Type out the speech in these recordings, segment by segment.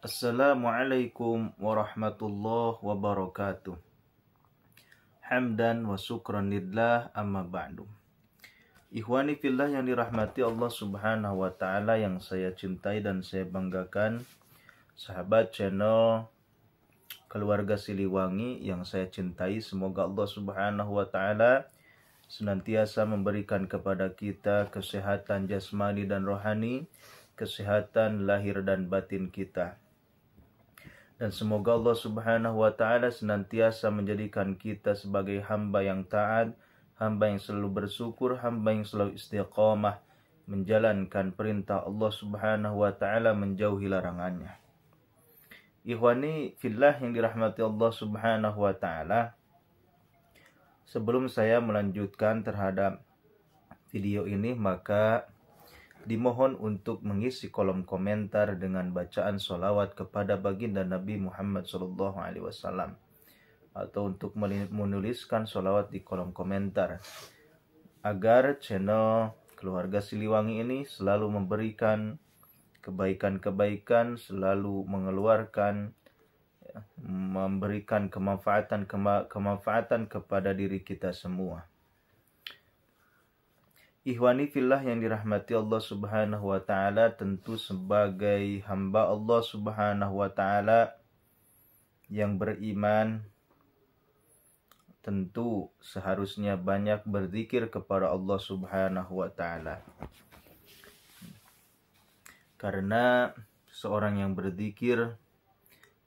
Assalamualaikum warahmatullahi wabarakatuh. Hamdan wa syukran lillah, amma ba'du. Ikhwani fillah yang dirahmati Allah subhanahu wa ta'ala, yang saya cintai dan saya banggakan, sahabat channel Keluarga Siliwangi yang saya cintai, semoga Allah subhanahu wa ta'ala senantiasa memberikan kepada kita kesehatan jasmani dan rohani, kesehatan lahir dan batin kita. Dan semoga Allah subhanahu wa ta'ala senantiasa menjadikan kita sebagai hamba yang taat, hamba yang selalu bersyukur, hamba yang selalu istiqamah menjalankan perintah Allah subhanahu wa ta'ala, menjauhi larangannya. Ikhwani fillah yang dirahmati Allah subhanahu wa ta'ala, sebelum saya melanjutkan terhadap video ini, maka dimohon untuk mengisi kolom komentar dengan bacaan sholawat kepada baginda Nabi Muhammad SAW, atau untuk menuliskan sholawat di kolom komentar, agar channel Keluarga Siliwangi ini selalu memberikan kebaikan-kebaikan, selalu mengeluarkan, memberikan kemanfaatan kepada diri kita semua. Ikhwani fillah yang dirahmati Allah subhanahu wa ta'ala, tentu sebagai hamba Allah subhanahu wa ta'ala yang beriman, tentu seharusnya banyak berzikir kepada Allah subhanahu wa ta'ala. Karena seorang yang berzikir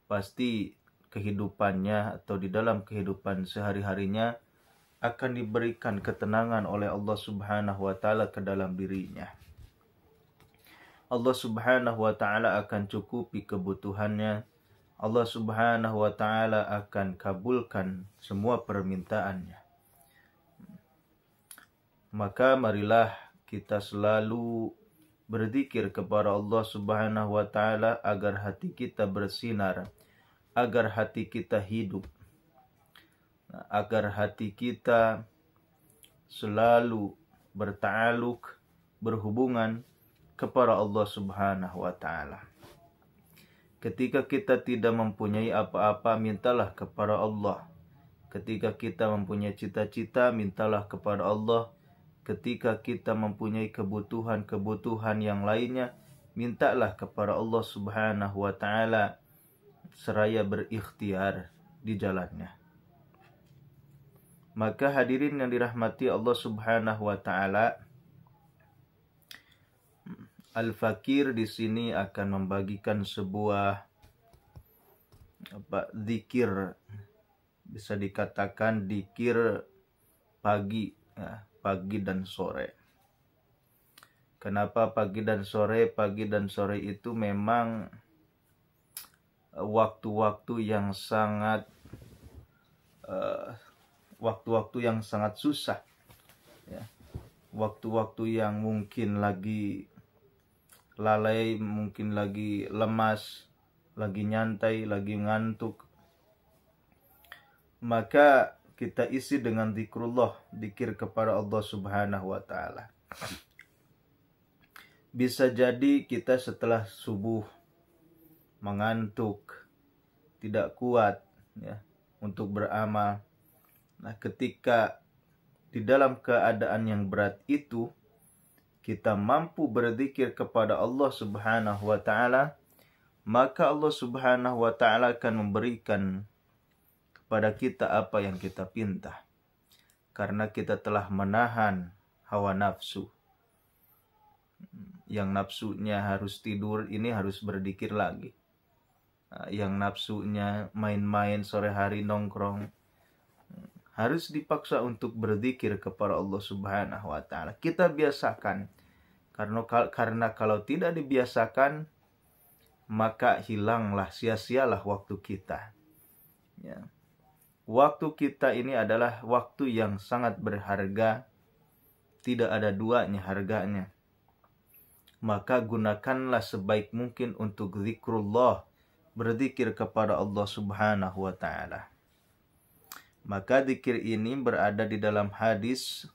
pasti kehidupannya atau di dalam kehidupan sehari-harinya akan diberikan ketenangan oleh Allah subhanahu wa ta'ala ke dalam dirinya. Allah subhanahu wa ta'ala akan cukupi kebutuhannya. Allah subhanahu wa ta'ala akan kabulkan semua permintaannya. Maka marilah kita selalu berzikir kepada Allah subhanahu wa ta'ala agar hati kita bersinar, agar hati kita hidup, agar hati kita selalu berta'aluk, berhubungan kepada Allah subhanahu wa ta'ala. Ketika kita tidak mempunyai apa-apa, mintalah kepada Allah. Ketika kita mempunyai cita-cita, mintalah kepada Allah. Ketika kita mempunyai kebutuhan-kebutuhan yang lainnya, mintalah kepada Allah subhanahu wa ta'ala, seraya berikhtiar di jalannya. Maka hadirin yang dirahmati Allah subhanahu wa ta'ala, Al-Fakir di sini akan membagikan sebuah zikir, bisa dikatakan zikir pagi, pagi dan sore. Kenapa pagi dan sore? Pagi dan sore itu memang waktu-waktu yang sangat susah, ya. Waktu-waktu yang mungkin lagi lalai, mungkin lagi lemas, lagi nyantai, lagi ngantuk. Maka kita isi dengan zikrullah, zikir kepada Allah subhanahu wa ta'ala. Bisa jadi kita setelah subuh mengantuk, tidak kuat, ya, untuk beramal. Nah, ketika di dalam keadaan yang berat itu kita mampu berzikir kepada Allah subhanahu wa ta'ala, maka Allah subhanahu wa ta'ala akan memberikan kepada kita apa yang kita pinta. Karena kita telah menahan hawa nafsu. Yang nafsunya harus tidur, ini harus berzikir lagi. Yang nafsunya main-main sore hari nongkrong, harus dipaksa untuk berzikir kepada Allah subhanahu wa ta'ala. Kita biasakan. Karena kalau tidak dibiasakan, maka hilanglah, sia-sialah waktu kita. Ya. Waktu kita ini adalah waktu yang sangat berharga. Tidak ada duanya harganya. Maka gunakanlah sebaik mungkin untuk zikrullah, berzikir kepada Allah subhanahu wa ta'ala. Maka zikir ini berada di dalam hadis,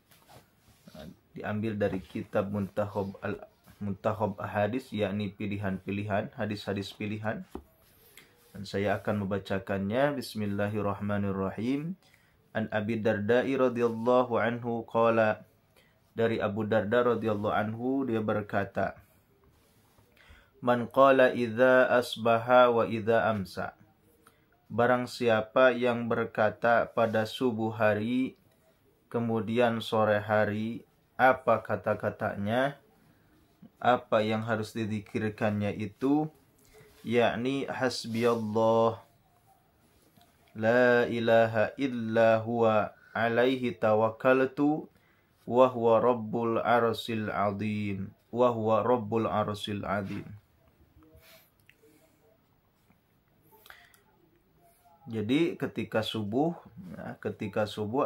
diambil dari kitab Muntakhab Ahadits, yakni pilihan-pilihan, hadis-hadis pilihan. Dan saya akan membacakannya. Bismillahirrahmanirrahim. An Abi Darda'i radhiyallahu anhu qala, dari Abu Darda radhiyallahu anhu dia berkata, man qala idza asbaha wa idza amsa, barang siapa yang berkata pada subuh hari kemudian sore hari, apa kata-katanya, apa yang harus dizikirkannya itu, yakni hasbiyallah la ilaha illa huwa alaihi tawakkaltu wa huwa rabbul arsil azim wa huwa rabbul arsil azim. Jadi ketika subuh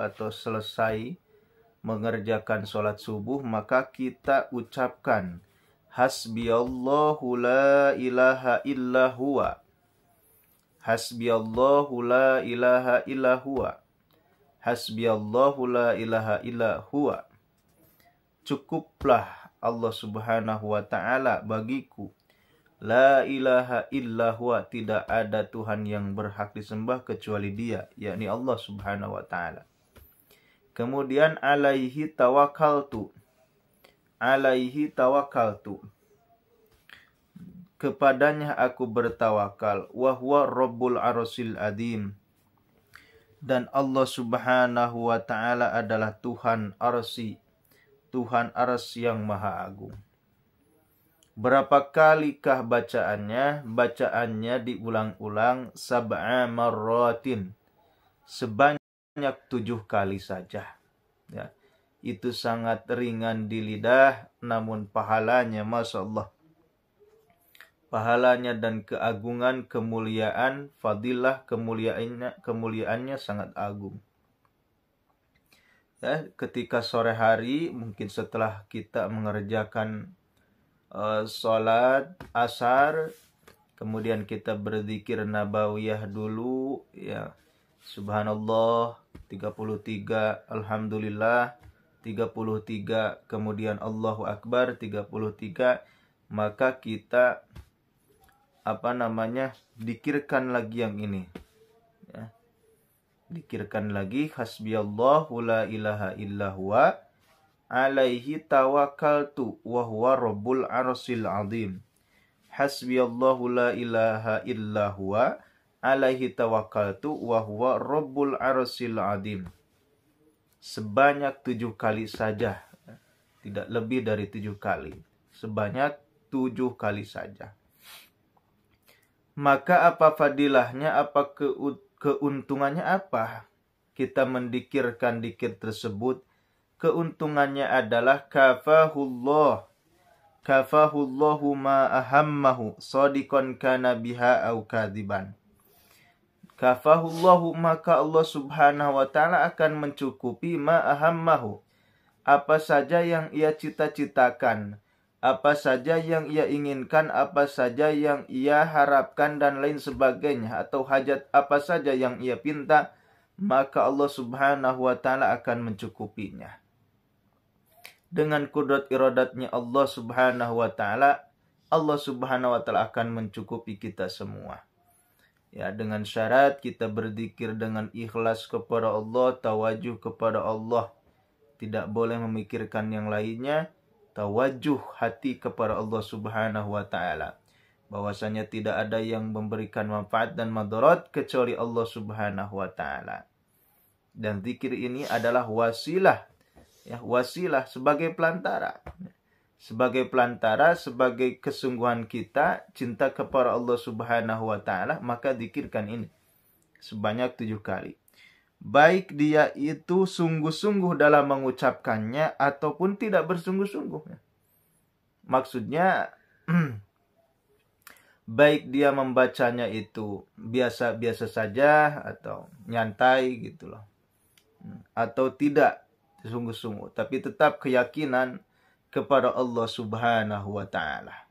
atau selesai mengerjakan sholat subuh, maka kita ucapkan hasbiyallahu la ilaha illa huwa, hasbiyallahu la ilaha illa huwa, hasbiyallahu la ilaha illa huwa. Cukuplah Allah subhanahu wa ta'ala bagiku. La ilaha illa huwa, tidak ada Tuhan yang berhak disembah kecuali Dia, yakni Allah subhanahu wa ta'ala. Kemudian alaihi tawakkaltu, alaihi tawakkaltu, kepadanya aku bertawakal, wa huwa rabbul arsil azim, dan Allah subhanahu wa ta'ala adalah Tuhan arsi, Tuhan arsy yang maha agung. Berapa kalikah bacaannya? Bacaannya diulang-ulang sab'a marratin, sebanyak 7 kali saja. Ya, itu sangat ringan di lidah, namun pahalanya, masya Allah, pahalanya dan keagungan, kemuliaan, fadilah, kemuliaannya sangat agung. Ya, ketika sore hari, mungkin setelah kita mengerjakan sholat asar, kemudian kita berzikir nabawiyah dulu, ya, subhanallah 33, alhamdulillah 33, kemudian Allahu akbar 33, maka kita dikirkan lagi yang ini, ya. Dikirkan lagi hasbiyallahu la ilaha illa huwa alaihi tawakkaltu wa huwa rabbul arsil azim. Hasbiyallahu la ilaha illa huwa alaihi tawakkaltu wa huwa rabbul arsil azim. Sebanyak 7 kali saja, tidak lebih dari 7 kali. Sebanyak 7 kali saja. Maka apa fadilahnya, apa keuntungannya apa? Kita mendikirkan dikir tersebut. Keuntungannya adalah kafahullahu ma ahammahu sadiqan kana biha au kadziban. Kafahullahu, maka Allah subhanahu wa ta'ala akan mencukupi ma ahammahu, apa saja yang ia cita-citakan, apa saja yang ia inginkan, apa saja yang ia harapkan dan lain sebagainya, atau hajat apa saja yang ia pinta, maka Allah subhanahu wa ta'ala akan mencukupinya. Dengan kudrat iradatnya Allah subhanahu wa ta'ala, Allah subhanahu wa ta'ala akan mencukupi kita semua. Ya, dengan syarat kita berzikir dengan ikhlas kepada Allah, tawajuh kepada Allah. Tidak boleh memikirkan yang lainnya, tawajuh hati kepada Allah subhanahu wa ta'ala. Bahwasanya tidak ada yang memberikan manfaat dan madarat kecuali Allah subhanahu wa ta'ala. Dan zikir ini adalah wasilah, ya, wasilah sebagai pelantara. Sebagai pelantara, sebagai kesungguhan kita cinta kepada Allah subhanahu wa ta'ala, maka zikirkan ini sebanyak 7 kali. Baik dia itu sungguh-sungguh dalam mengucapkannya ataupun tidak bersungguh-sungguh. Maksudnya, baik dia membacanya itu biasa-biasa saja atau nyantai gitu loh, atau tidak sungguh-sungguh, tapi tetap keyakinan kepada Allah subhanahu wa ta'ala.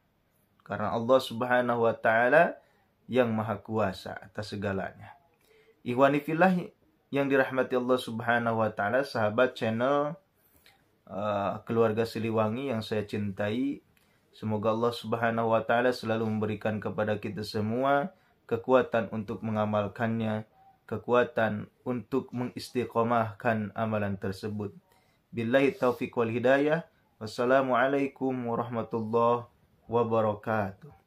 Karena Allah subhanahu wa ta'ala yang maha kuasa atas segalanya. Ikhwani fillah yang dirahmati Allah subhanahu wa ta'ala, sahabat channel Keluarga Siliwangi yang saya cintai, semoga Allah subhanahu wa ta'ala selalu memberikan kepada kita semua kekuatan untuk mengamalkannya, kekuatan untuk mengistiqomahkan amalan tersebut. Billahi taufiq wal hidayah. Wassalamualaikum warahmatullahi wabarakatuh.